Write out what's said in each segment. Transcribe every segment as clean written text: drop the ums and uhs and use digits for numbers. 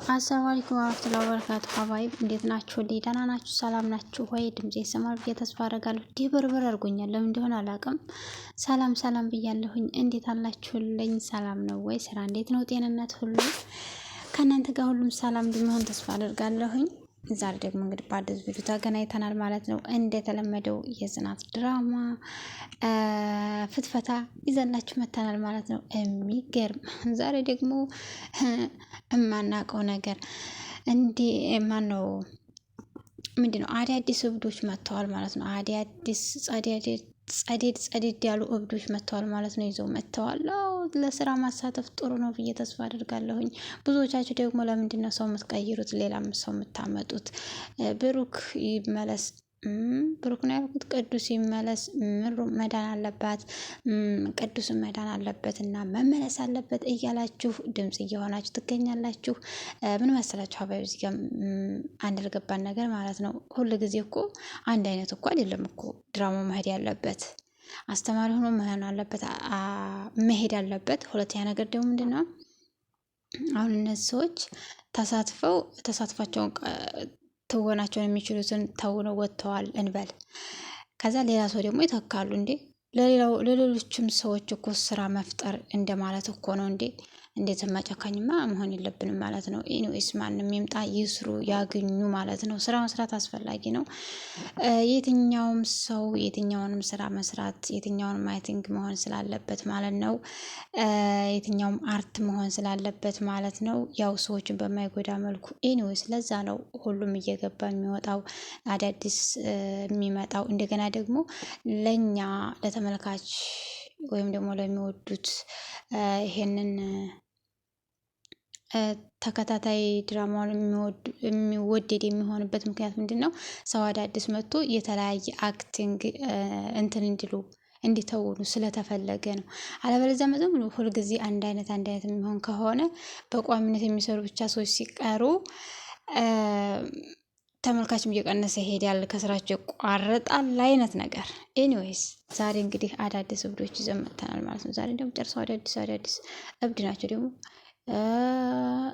አሰላሙ አለይኩም ወራህመቱላሂ ወበረካቱሁ። ሀባይብ እንዴት ናችሁ? ደህና ናችሁ? ሰላም ናችሁ ወይ? ድምጼ ይሰማል ብዬ ተስፋ አደርጋለሁ። ድብርብር አድርጎኛል፣ ለምን እንደሆነ አላውቅም። ሰላም ሰላም ብያለሁኝ። እንዴት አላችሁልኝ? ሰላም ነው ወይ? ስራ እንዴት ነው? ጤንነት ሁሉ ከእናንተ ጋር ሁሉም ሰላም እንደሚሆን ተስፋ አደርጋለሁኝ። ዛሬ ደግሞ እንግዲህ በአዲስ ቪዲዮ ተገናኝተናል ማለት ነው። እንደተለመደው የጽናት ድራማ ፍትፈታ ይዘላችሁ መተናል ማለት ነው። የሚገርም ዛሬ ደግሞ የማናውቀው ነገር እንዲ ማነው ምንድነው አዳዲስ እብዶች መጥተዋል ማለት ነው። አዳዲስ ጸዴድ ያሉ እብዶች መጥተዋል ማለት ነው። ይዘው መጥተዋል። ለስራ ማሳተፍ ጥሩ ነው ብዬ ተስፋ አድርጋለሁኝ። ብዙዎቻችሁ ደግሞ ለምንድን ነው ሰው የምትቀይሩት? ሌላም ሰው የምታመጡት? ብሩክ ይመለስ፣ ብሩክ ነው ያልኩት፣ ቅዱስ ይመለስ፣ ምሩ መዳን አለባት፣ ቅዱስ መዳን አለበት እና መመለስ አለበት እያላችሁ ድምጽ እየሆናችሁ ትገኛላችሁ። ምን መሰላችሁ ሀባይ፣ እዚህ ጋር አንድ ያልገባን ነገር ማለት ነው። ሁሉ ጊዜ እኮ አንድ አይነት እኮ አይደለም እኮ ድራማው መሄድ ያለበት። አስተማሪ ሆኖ መሄድ አለበት። ሁለተኛ ነገር ደግሞ ምንድን ነው አሁን እነዚህ ሰዎች ተሳትፏቸውን ትወናቸውን የሚችሉትን ተውነው ወጥተዋል እንበል። ከዛ ሌላ ሰው ደግሞ ይተካሉ እንዴ። ለሌሎችም ሰዎች እኮ ስራ መፍጠር እንደማለት እኮ ነው እንዴ። እንዴት መጨካኝማ መሆን የለብንም ማለት ነው። ኢኒዌይስ ማንም ይምጣ ይስሩ ያግኙ ማለት ነው። ስራ መስራት አስፈላጊ ነው። የትኛውም ሰው የትኛውንም ስራ መስራት የትኛውንም ማይቲንግ መሆን ስላለበት ማለት ነው። የትኛውም አርት መሆን ስላለበት ማለት ነው። ያው ሰዎችን በማይጎዳ መልኩ ኢኒዌይስ ለዛ ነው ሁሉም እየገባ የሚወጣው አዳዲስ የሚመጣው። እንደገና ደግሞ ለኛ ለተመልካች ወይም ደግሞ ለሚወዱት ይሄንን ተከታታይ ድራማውን የሚወደድ የሚሆንበት ምክንያት ምንድን ነው? ሰው አዳዲስ መጥቶ የተለያየ አክቲንግ እንዲተውኑ ስለተፈለገ ነው። አለበለዚያ መዘም ሁልጊዜ አንድ አይነት የሚሆን ከሆነ በቋሚነት የሚሰሩ ብቻ ሰዎች ሲቀሩ ተመልካችም እየቀነሰ ይሄዳል፣ ከስራቸው ይቋረጣል አይነት ነገር። ኤኒዌይስ ዛሬ እንግዲህ አዳዲስ እብዶች ይዘን መጥተናል ማለት ነው። ዛሬ ደግሞ ጨርሰው አዳዲስ እብድ ናቸው ደግሞ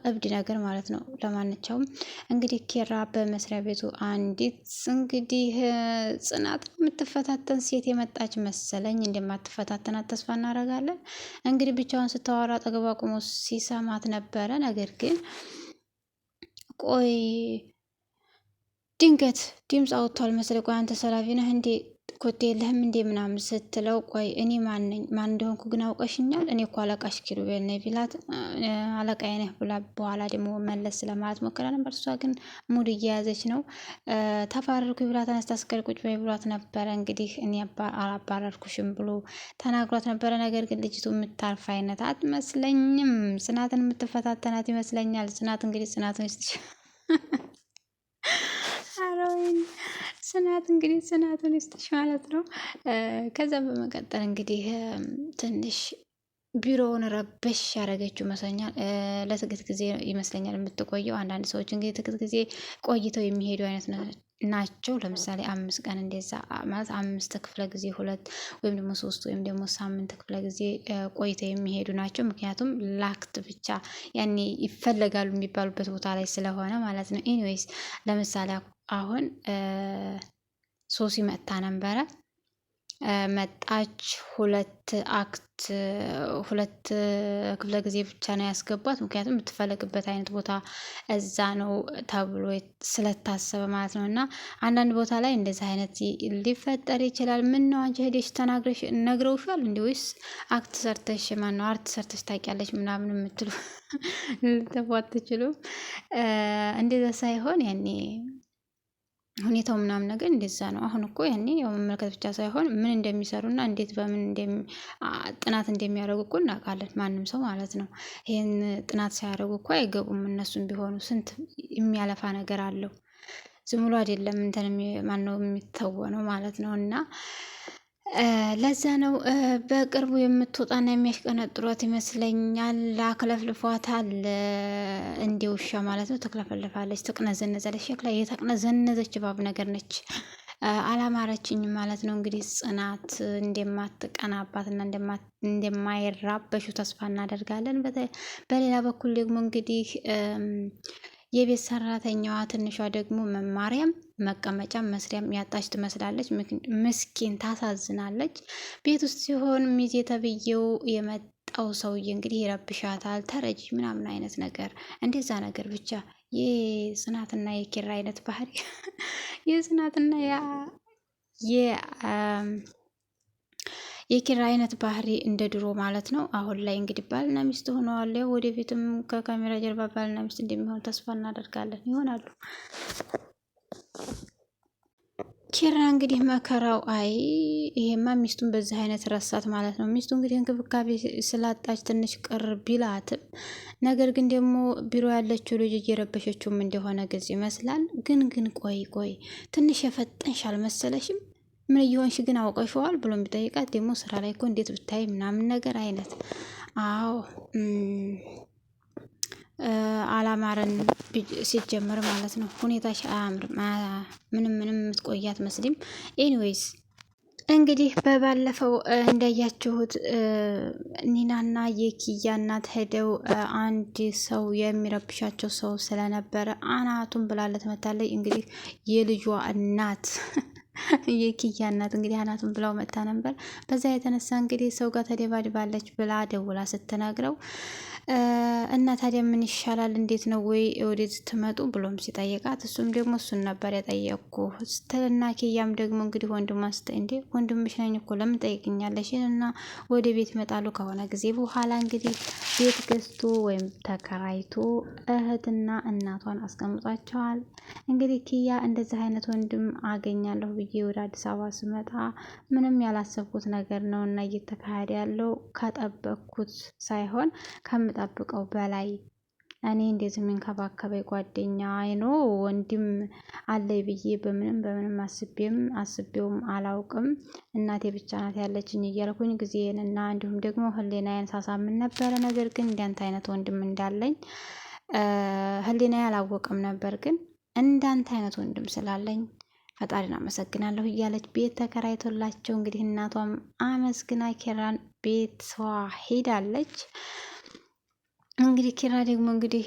እብድ ነገር ማለት ነው። ለማንኛውም እንግዲህ ኪራ በመስሪያ ቤቱ አንዲት እንግዲህ ጽናት የምትፈታተን ሴት የመጣች መሰለኝ። እንደማትፈታተናት ተስፋ እናደርጋለን። እንግዲህ ብቻውን ስታወራ አጠገቧ ቆሞ ሲሰማት ነበረ። ነገር ግን ቆይ ድንገት ድምፅ አውጥቷል መሰለኝ። ቆይ አንተ ሰላቢ ነህ እንዴ? ኮቴ የለህም እንዴ ምናምን ስትለው ቆይ እኔ ማን እንደሆንኩ ግን አውቀሽኛል? እኔ እኮ አለቃሽ ኪሩቤል ነኝ ቢላት አለቃዬ ነህ ብላ በኋላ ደግሞ መለስ ስለማለት ሞከራ ነበር። እሷ ግን ሙድ እየያዘች ነው። ተፋረርኩ ብላ ተነስታ አስከል ቁጭ በይ ብሏት ነበረ። እንግዲህ እኔ አላባረርኩሽም ብሎ ተናግሯት ነበረ። ነገር ግን ልጅቱ የምታርፍ አይነት አትመስለኝም። ጽናትን የምትፈታተናት ይመስለኛል። ጽናት እንግዲህ ጽናትን ጽናቱን ይስጥሽ ማለት ነው። ከዛ በመቀጠል እንግዲህ ትንሽ ቢሮውን ረበሽ ያደረገችው ይመስለኛል። ለጥቂት ጊዜ ይመስለኛል የምትቆየው። አንዳንድ ሰዎች እንግዲህ ጥቂት ጊዜ ቆይተው የሚሄዱ አይነት ናቸው። ለምሳሌ 5 ቀን እንደዛ ማለት 5 ክፍለ ጊዜ 2 ወይም ደግሞ 3 ወይም ደግሞ ሳምንት ክፍለ ጊዜ ቆይተው የሚሄዱ ናቸው። ምክንያቱም ላክት ብቻ ያኔ ይፈለጋሉ የሚባሉበት ቦታ ላይ ስለሆነ ማለት ነው። ኤኒዌይስ ለምሳሌ አሁን ሶሲ መጥታ ነበረ። መጣች። 2 ክፍለ ጊዜ ብቻ ነው ያስገባት። ምክንያቱም የምትፈለግበት አይነት ቦታ እዛ ነው ተብሎ ስለታሰበ ማለት ነው። እና አንዳንድ ቦታ ላይ እንደዚህ አይነት ሊፈጠር ይችላል። ምን ነው አንቺ ሄደሽ ተናግረሽ ነግረውሻል እንዴ? ወይስ አርት ሰርተሽ ታውቂያለሽ ምናምን የምትሉ ልትተፏት ትችሉ። እንደዛ ሳይሆን ያኔ ሁኔታው ምናምን ነገር እንደዛ ነው። አሁን እኮ ያኔ ያው መመልከት ብቻ ሳይሆን ምን እንደሚሰሩና እንዴት በምን ጥናት እንደሚያደርጉ እኮ እናውቃለን። ማንም ሰው ማለት ነው። ይሄን ጥናት ሳያደርጉ እኮ አይገቡም። እነሱም ቢሆኑ ስንት የሚያለፋ ነገር አለው። ዝም ብሎ አይደለም ማነው የሚተወነው ማለት ነው። እና ለዛ ነው በቅርቡ የምትወጣና የሚያሽቀነጥሯት ይመስለኛል። አክለፍልፏታል እንደ ውሻ ማለት ነው። ትክለፈልፋለች፣ ትቅነዘነዛለች። ሸክላ የተቅነዘነዘች እባብ ነገር ነች። አላማረችኝም ማለት ነው። እንግዲህ ጽናት እንደማትቀናባትና እንደማይራበሹ ተስፋ እናደርጋለን። በሌላ በኩል ደግሞ እንግዲህ የቤት ሰራተኛዋ ትንሿ ደግሞ መማሪያም መቀመጫም መስሪያም ያጣች ትመስላለች። ምስኪን ታሳዝናለች። ቤት ውስጥ ሲሆን ሚዜ ተብዬው የመጣው ሰውዬ እንግዲህ ይረብሻታል፣ ተረጂ ምናምን አይነት ነገር እንደዛ ነገር ብቻ የጽናትና የኪራ አይነት ባህሪ የጽናትና የኪራ አይነት ባህሪ እንደ ድሮ ማለት ነው። አሁን ላይ እንግዲህ ባልና ሚስት ሆነዋል። ወደፊትም ከካሜራ ጀርባ ባልና ሚስት እንደሚሆን ተስፋ እናደርጋለን። ይሆናሉ። ኪራ እንግዲህ መከራው ይሄማ ሚስቱን በዚህ አይነት ረሳት ማለት ነው። ሚስቱ እንግዲህ እንክብካቤ ስላጣች ትንሽ ቅር ቢላትም ነገር ግን ደግሞ ቢሮ ያለችው ልጅ እየረበሸችውም እንደሆነ ግልጽ ይመስላል። ግን ቆይ ትንሽ የፈጠንሽ አልመሰለሽም? ምን እየሆንሽ ግን አውቀሽዋል ብሎ ቢጠይቃት ደግሞ ስራ ላይ እኮ እንዴት ብታይ ምናምን ነገር አይነት አዎ አላማረን ሲጀመር ማለት ነው። ሁኔታሽ አያምርም። ምንም የምትቆያት መስሊም። ኤኒዌይስ እንግዲህ በባለፈው እንዳያችሁት ኒናና የኪያ እናት ሄደው አንድ ሰው የሚረብሻቸው ሰው ስለነበረ አናቱን ብላለት መታለች። እንግዲህ የልጇ እናት የኪያ እናት እንግዲህ አናቱን ብላው መታ ነበር። በዛ የተነሳ እንግዲህ ሰው ጋር ተደባድባለች ብላ ደውላ ስትነግረው እና ታዲያ ምን ይሻላል እንዴት ነው ወይ ወደዚህ ትመጡ ብሎም ሲጠይቃት እሱም ደግሞ እሱን ነበር የጠየቅኩ ስትልና ኪያም ደግሞ እንግዲህ ወንድሟ እንዴ ወንድምሽ ነኝ እኮ ለምን ጠይቅኛለሽ? እና ወደ ቤት ይመጣሉ ከሆነ ጊዜ በኋላ እንግዲህ ቤት ገዝቶ ወይም ተከራይቶ እህትና እናቷን አስቀምጧቸዋል። እንግዲህ ኪያ እንደዚህ አይነት ወንድም አገኛለሁ ብዬ ወደ አዲስ አበባ ስመጣ ምንም ያላሰብኩት ነገር ነው እና እየተካሄደ ያለው ከጠበቅኩት ሳይሆን ከምጠብቀው በላይ እኔ እንደዚህ የሚንከባከበኝ ጓደኛ አይኖ ወንድም አለኝ ብዬ በምንም አስቤውም አላውቅም። እናቴ ብቻ ናት ያለችኝ እያልኩኝ ጊዜን እና እንዲሁም ደግሞ ህሊናዬን ሳሳምን ነበረ። ነገር ግን እንዳንተ አይነት ወንድም እንዳለኝ ህሊናዬ አላወቅም ነበር። ግን እንዳንተ አይነት ወንድም ስላለኝ ፈጣሪን አመሰግናለሁ እያለች ቤት ተከራይቶላቸው እንግዲህ እናቷም አመስግና ኪራን ቤቷ ሄዳለች። እንግዲህ ኪራ ደግሞ እንግዲህ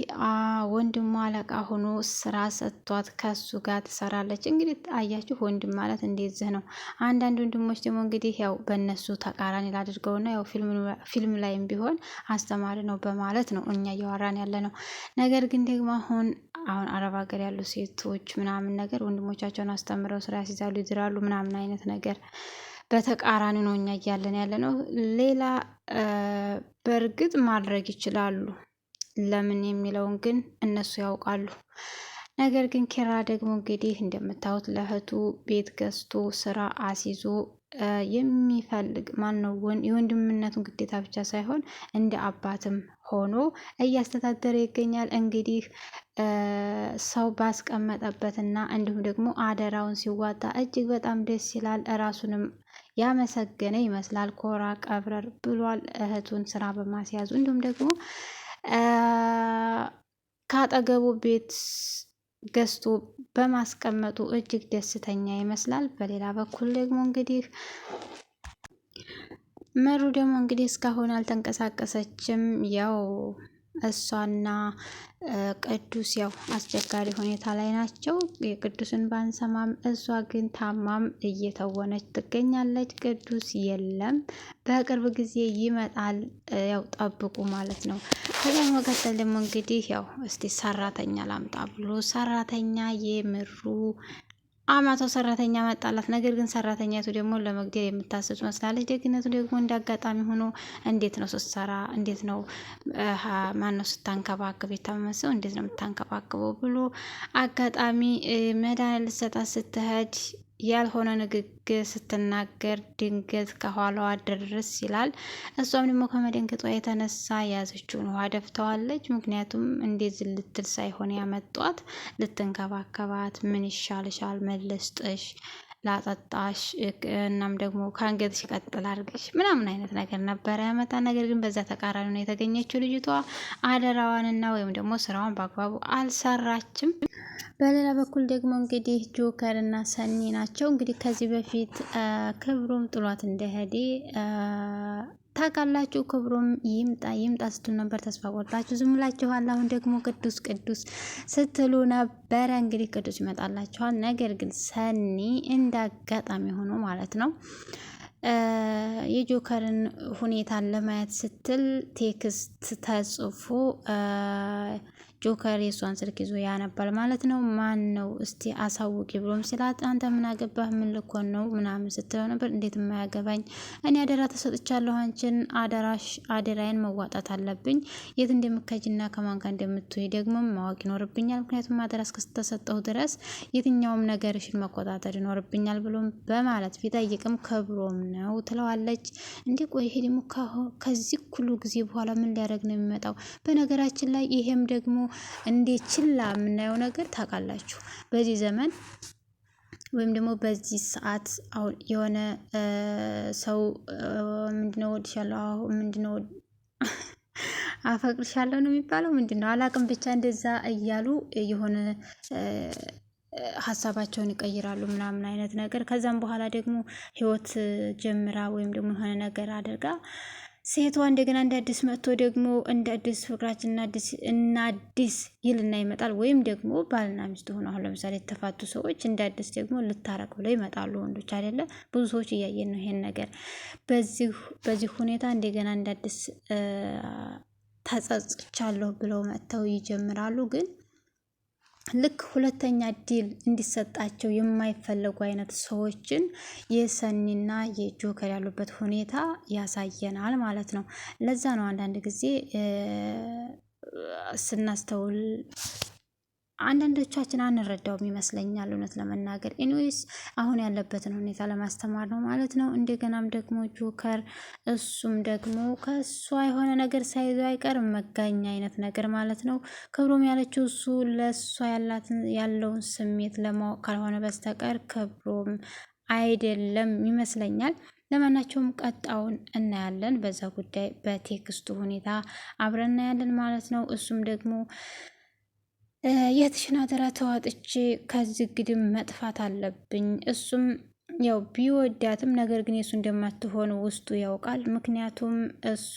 ወንድሟ አለቃ ሆኖ ስራ ሰጥቷት ከሱ ጋር ትሰራለች። እንግዲህ አያችሁ ወንድም ማለት እንደዚህ ነው። አንዳንድ ወንድሞች ደግሞ እንግዲህ ያው በእነሱ ተቃራኒ ላድርገውና ያው ፊልም ላይም ቢሆን አስተማሪ ነው በማለት ነው እኛ እያወራን ያለ ነው። ነገር ግን ደግሞ አሁን አረብ ሀገር ያሉ ሴቶች ምናምን ነገር ወንድሞቻቸውን አስተምረው ስራ ያስይዛሉ፣ ይዝራሉ ምናምን አይነት ነገር በተቃራኒ ነው እኛ እያለን ያለ ነው። ሌላ በእርግጥ ማድረግ ይችላሉ። ለምን የሚለውን ግን እነሱ ያውቃሉ። ነገር ግን ኪራ ደግሞ እንግዲህ እንደምታዩት ለእህቱ ቤት ገዝቶ ስራ አስይዞ የሚፈልግ ማነው የወንድምነቱን ግዴታ ብቻ ሳይሆን እንደ አባትም ሆኖ እያስተዳደረ ይገኛል። እንግዲህ ሰው ባስቀመጠበትና እንዲሁም ደግሞ አደራውን ሲዋጣ እጅግ በጣም ደስ ይላል። እራሱንም ያመሰገነ ይመስላል። ኮራ ቀብረር ብሏል እህቱን ስራ በማስያዙ እንዲሁም ደግሞ ካጠገቡ ቤት ገዝቶ በማስቀመጡ እጅግ ደስተኛ ይመስላል። በሌላ በኩል ደግሞ እንግዲህ መሩ ደግሞ እንግዲህ እስካሁን አልተንቀሳቀሰችም። ያው እሷና ቅዱስ ያው አስቸጋሪ ሁኔታ ላይ ናቸው። የቅዱስን ባንሰማም እሷ ግን ታማም እየተወነች ትገኛለች። ቅዱስ የለም በቅርብ ጊዜ ይመጣል፣ ያው ጠብቁ ማለት ነው። ከዚያ መቀጠል ደግሞ እንግዲህ ያው እስቲ ሰራተኛ ላምጣ ብሎ ሰራተኛ የምሩ አማቷ ሰራተኛ መጣላት። ነገር ግን ሰራተኛቱ ደግሞ ለመግደል የምታስብ ትመስላለች። ደግነቱ ደግሞ እንደ አጋጣሚ ሆኖ እንዴት ነው ስትሰራ፣ እንዴት ነው ማነው ስታንከባክብ፣ የታመመ እንዴት ነው የምታንከባክበው ብሎ አጋጣሚ መድኃኒት ልትሰጣት ስትሄድ ያልሆነ ንግግር ስትናገር ድንገት ከኋላዋ ድርስ ይላል። እሷም ደግሞ ከመደንገጧ የተነሳ የያዘችውን ውሃ ደፍተዋለች። ምክንያቱም እንደዚህ ልትል ሳይሆን ያመጧት ልትንከባከባት፣ ምን ይሻልሻል፣ መለስጥሽ ላጠጣሽ እናም ደግሞ ከአንገትሽ ቀጥል አድርግሽ ምናምን አይነት ነገር ነበረ ያመጣ። ነገር ግን በዛ ተቃራኒ ነው የተገኘችው ልጅቷ። አደራዋንና ወይም ደግሞ ስራዋን በአግባቡ አልሰራችም። በሌላ በኩል ደግሞ እንግዲህ ጆከር እና ሰኒ ናቸው። እንግዲህ ከዚህ በፊት ክብሩም ጥሏት እንደሄደ ታውቃላችሁ። ክብሩም ይምጣ ስትሉ ነበር፣ ተስፋ ቆርጣችሁ ዝም ብላችኋል። አሁን ደግሞ ቅዱስ ስትሉ ነበረ። እንግዲህ ቅዱስ ይመጣላችኋል። ነገር ግን ሰኒ እንዳጋጣሚ ሆኖ ማለት ነው የጆከርን ሁኔታን ለማየት ስትል ቴክስት ተጽፎ ጆከር የእሷን ስልክ ይዞ ያነባል ማለት ነው። ማን ነው እስቲ አሳውቂ ብሎም ሲላት አንተ ምን አገባህ ምን ልኮን ነው ምናምን ስትለው ነበር። እንዴት የማያገባኝ እኔ አደራ ተሰጥቻለሁ፣ አንቺን አደራዬን መዋጣት አለብኝ። የት እንደምከጅና ከማን ጋር እንደምትውይ ደግሞ ማወቅ ይኖርብኛል። ምክንያቱም አደራ እስከተሰጠሁ ድረስ የትኛውም ነገርሽን መቆጣጠር ይኖርብኛል ብሎም በማለት ቢጠይቅም ክብሮም ነው ትለዋለች። እንዴ ቆይ ይሄ ደግሞ ከዚህ ሁሉ ጊዜ በኋላ ምን ሊያደርግ ነው የሚመጣው? በነገራችን ላይ ይሄም ደግሞ እንዴ ችላ የምናየው ነገር ታውቃላችሁ። በዚህ ዘመን ወይም ደግሞ በዚህ ሰዓት አሁን የሆነ ሰው ምንድነው ወድሻለሁ ምንድነው አፈቅርሻለሁ ነው የሚባለው ምንድነው አላቅም፣ ብቻ እንደዛ እያሉ የሆነ ሀሳባቸውን ይቀይራሉ ምናምን አይነት ነገር። ከዛም በኋላ ደግሞ ህይወት ጀምራ ወይም ደግሞ የሆነ ነገር አድርጋ ሴቷ እንደገና እንደ አዲስ መጥቶ ደግሞ እንደ አዲስ ፍቅራችን እና አዲስ ይልና ይመጣል። ወይም ደግሞ ባልና ሚስት ሆነ አሁን ለምሳሌ የተፋቱ ሰዎች እንደ አዲስ ደግሞ ልታረቅ ብለው ይመጣሉ። ወንዶች አይደለ ብዙ ሰዎች እያየን ነው ይሄን ነገር። በዚህ ሁኔታ እንደገና እንደ አዲስ ተጸጽቻለሁ ብለው መጥተው ይጀምራሉ። ግን ልክ ሁለተኛ እድል እንዲሰጣቸው የማይፈለጉ አይነት ሰዎችን የሰኒና የጆከር ያሉበት ሁኔታ ያሳየናል ማለት ነው። ለዛ ነው አንዳንድ ጊዜ ስናስተውል አንዳንዶቻችን አንረዳውም ይመስለኛል እውነት ለመናገር። ኢኒዌይስ አሁን ያለበትን ሁኔታ ለማስተማር ነው ማለት ነው። እንደገናም ደግሞ ጆከር እሱም ደግሞ ከእሷ የሆነ ነገር ሳይዞ አይቀርም መጋኛ አይነት ነገር ማለት ነው። ክብሮም ያለችው እሱ ለእሷ ያለውን ስሜት ለማወቅ ካልሆነ በስተቀር ክብሮም አይደለም ይመስለኛል። ለማናቸውም ቀጣውን እናያለን። በዛ ጉዳይ በቴክስቱ ሁኔታ አብረን እናያለን ማለት ነው። እሱም ደግሞ የትሽን አደራ ተዋጥቼ ከዚህ ግድም መጥፋት አለብኝ። እሱም ያው ቢወዳትም ነገር ግን የእሱ እንደማትሆን ውስጡ ያውቃል። ምክንያቱም እሱ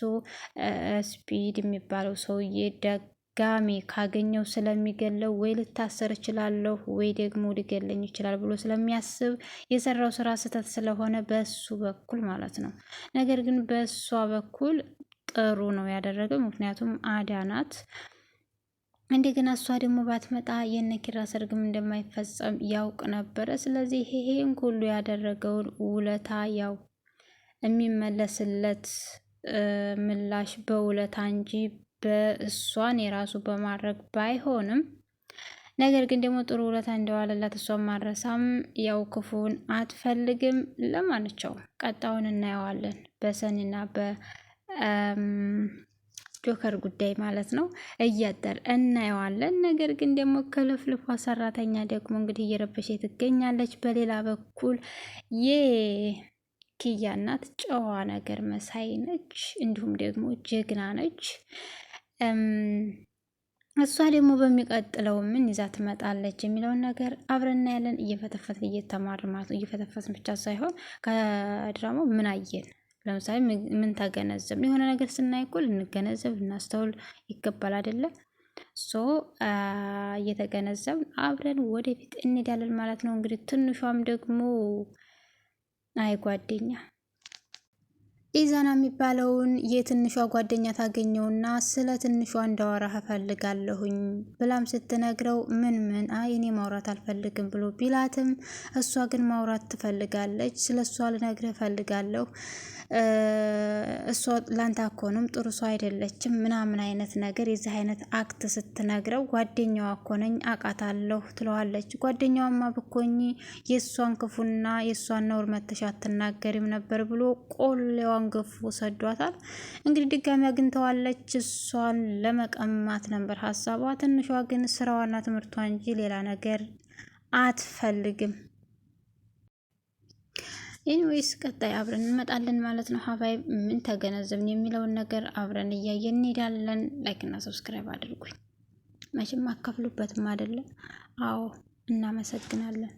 ስፒድ የሚባለው ሰውዬ ደጋሚ ካገኘው ስለሚገለው ወይ ልታሰር እችላለሁ ወይ ደግሞ ሊገለኝ ይችላል ብሎ ስለሚያስብ የሰራው ስራ ስህተት ስለሆነ በሱ በኩል ማለት ነው። ነገር ግን በእሷ በኩል ጥሩ ነው ያደረገው። ምክንያቱም አዳናት። እንደገና እሷ ደግሞ ባትመጣ የነኪራ ሰርግም እንደማይፈጸም ያውቅ ነበረ። ስለዚህ ይሄን ሁሉ ያደረገውን ውለታ ያው የሚመለስለት ምላሽ በውለታ እንጂ በእሷን የራሱ በማድረግ ባይሆንም፣ ነገር ግን ደግሞ ጥሩ ውለታ እንደዋለላት እሷን ማረሳም ያው ክፉን አትፈልግም። ለማንኛውም ቀጣውን እናየዋለን በሰኒና ጆከር ጉዳይ ማለት ነው። እያጠር እናየዋለን። ነገር ግን ደግሞ ከልፍልፏ ሰራተኛ ደግሞ እንግዲህ እየረበሸ ትገኛለች። በሌላ በኩል የኪያ እናት ጨዋ ነገር መሳይ ነች፣ እንዲሁም ደግሞ ጀግና ነች። እሷ ደግሞ በሚቀጥለው ምን ይዛ ትመጣለች የሚለውን ነገር አብረን እናያለን። እየፈተፈትን እየተማር ማለት ነው። እየፈተፈትን ብቻ ሳይሆን ከድራማው ምን አየን፣ ለምሳሌ ምን ተገነዘብን? የሆነ ነገር ስናይ እኮ ልንገነዘብ ልናስተውል ይገባል አይደለ? እየተገነዘብን አብረን ወደፊት እንሄዳለን ማለት ነው። እንግዲህ ትንሿም ደግሞ አይ ጓደኛ ኢዛና የሚባለውን የትንሿ ጓደኛ ታገኘውና ስለ ትንሿ እንዳወራህ እፈልጋለሁኝ ብላም ስትነግረው ምን እኔ ማውራት አልፈልግም ብሎ ቢላትም እሷ ግን ማውራት ትፈልጋለች። ስለ እሷ ልነግርህ እፈልጋለሁ፣ እሷ ላንተ አኮንም ጥሩ ሰው አይደለችም ምናምን አይነት ነገር የዚህ አይነት አክት ስትነግረው ጓደኛዋ አኮነኝ አውቃታለሁ ትለዋለች። ጓደኛዋማ ብኮኝ የእሷን ክፉና የእሷን ነውር መተሻ አትናገሪም ነበር ብሎ ቆሌዋን ገፉ ሰዷታል። እንግዲህ ድጋሚ አግኝተዋለች። እሷን ለመቀማት ነበር ሀሳቧ። ትንሿ ግን ስራዋና ትምህርቷ እንጂ ሌላ ነገር አትፈልግም። ኤኒዌይስ ቀጣይ አብረን እንመጣለን ማለት ነው። ሀባይ ምን ተገነዘብን የሚለውን ነገር አብረን እያየን እንሄዳለን። ላይክ እና ሰብስክራይብ አድርጉኝ። መቼም አካፍሉበትም አይደለም። አዎ እናመሰግናለን።